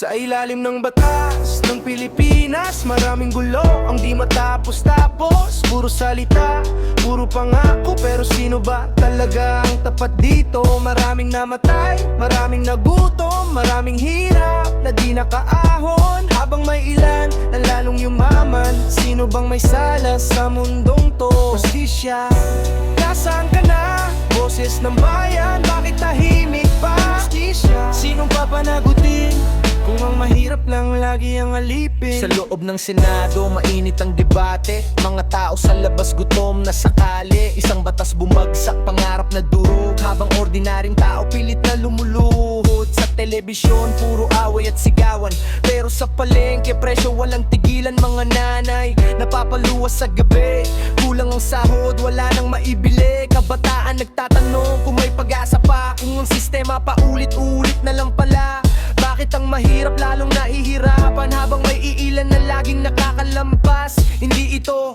Sa ilalim ng batas ng Pilipinas, maraming gulo ang di matapos-tapos. Puro salita, puro pangako, pero sino ba talaga ang tapat dito? Maraming namatay, maraming nagutom, maraming hirap na di nakaahon, habang may ilan na lalong yumaman. Sino bang may sala sa mundong to? Hustisya, nasaan ka na? Boses ng bayan, bakit tahimik pa? Hustisya, sinong papanagutin kung ang mahirap lang lagi ang alipin? Sa loob ng Senado, mainit ang debate. Mga tao sa labas gutom na sakali. Isang batas bumagsak, pangarap na durog, habang ordinaryong tao pilit na lumuluhod. Sa telebisyon, puro away at sigawan, pero sa palengke, presyo walang tigilan. Mga nanay, napapaluwas sa gabi, kulang ang sahod, wala nang maibili. Kabataan nagtatanong kung may pag-asa pa, kung ang sistema paulit-ulit na lang pala. Bakit ang mahirap lalong nahihirapan, habang may iilan na laging nakakalampas? Hindi ito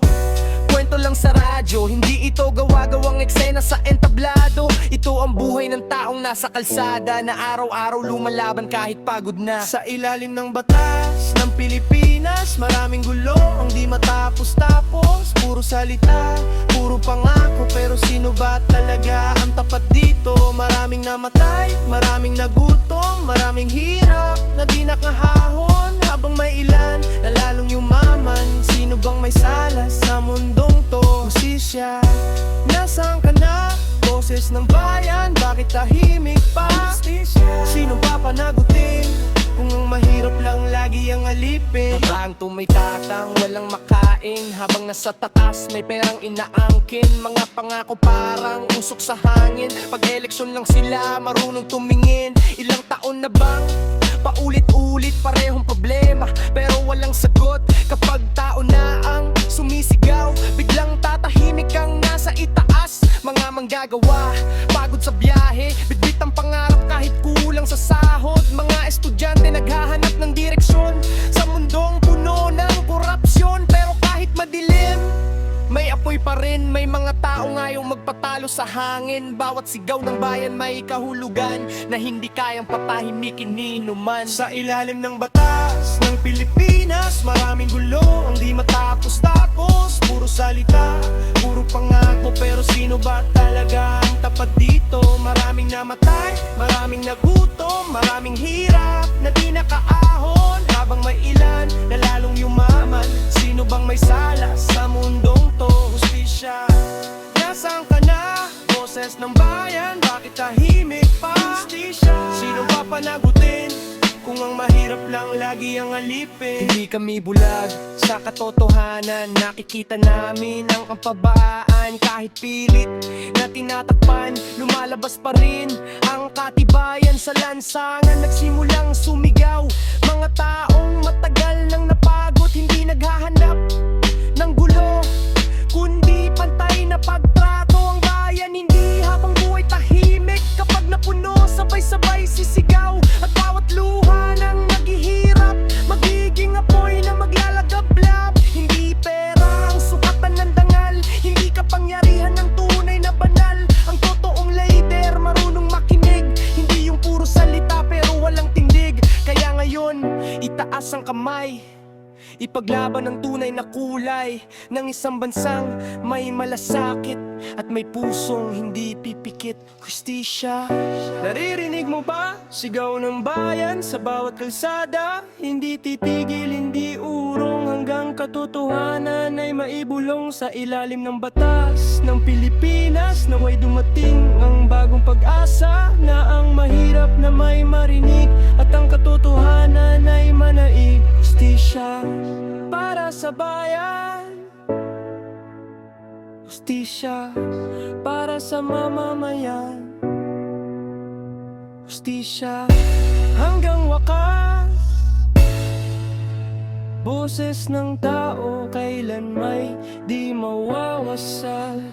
kwento lang sa radyo, hindi ito gawa-gawang eksena sa entablado. Ito ang buhay ng taong nasa kalsada, na araw-araw lumalaban kahit pagod na. Sa ilalim ng batas ng Pilipinas, maraming gulo ang di matapos-tapos. Puro salita, puro pangako, pero sino ba talaga ang tapat dito? Maraming namatay, maraming nagutom, maraming hirap na di nakahahon, habang may ilan na lalong yumaman. Sino bang may sala sa mundong to? Hustisya, nasaan ka na? Boses ng bayan, bakit tahimik pa? Hustisya, sinong papanagutin kung ang mahirap lang lagi ang alipin? Parang tumitatang, walang makain, habang nasa taas may perang inaangkin. Mga pangako parang usok sa hangin, pag eleksyon lang sila marunong tumingin. Ilang taon na bang paulit-ulit parehong problema, pero walang sagot. Kapag tao na ang sumisigaw, biglang tatahimik ang nasa itaas. Mga manggagawa, pagod sa biyahe, bitbit ang pangarap kahit kulang sa sahod. Mga estudyante naghahanap ng direksyon sa mundong puno ng korupsyon, pero kahit madilim, may apoy pa rin. May mga tao ngayong magpatalo sa hangin. Bawat sigaw ng bayan may kahulugan na hindi kayang patahimikin ni inuman. Sa ilalim ng batas ng Pilipinas, maraming gulo ang di matapos-tapos. Puro salita, puro pangako, pero sino ba talaga ang tapat dito? Maraming namatay, maraming nagutom, maraming hirap na di nakaahon, habang may ilan na lalong yumaman. Sino bang may sala sa mundong to? Hustisya, nasaan ka na? Boses ng bayan, bakit tahimik pa? Hustisya, sino papanagutin kung ang mahirap lang lagi ang alipin? Hindi kami bulag sa katotohanan, nakikita namin ang kampabaan. Kahit pilit na tinatakpan, lumalabas pa rin ang katibayan. Sa lansangan nagsimulang sumigaw, mga taong matagal nang napagod, hindi naghahanap ng gulo, kundi pantay na pagtrato. Ang bayan hindi habang buhay tahimik, kapag napuno sabay-sabay sisigaw, at bawat luha ng naghihirap magiging apoy na maglalagablab. Hindi pera ang sukatan ng dangal, hindi kapangyarihan ng tunay na banal. Ang totoong leader marunong makinig, hindi yung puro salita pero walang tindig. Kaya ngayon, itaas ang kamay, ipaglaban ang tunay na kulay ng isang bansang may malasakit at may pusong hindi pipikit. Hustisya, naririnig mo ba? Sigaw ng bayan sa bawat kalsada, hindi titigil, hindi urong, hanggang katotohanan ay maibulong. Sa ilalim ng batas ng Pilipinas, naway dumating ang bagong pag-asa, na ang mahirap na may marinig, at ang katotohanan ay manaig. Hustisya para sa bayan, hustisya para sa mamamayan, hustisya hanggang wakas. Boses ng tao kailan may di mawawasal.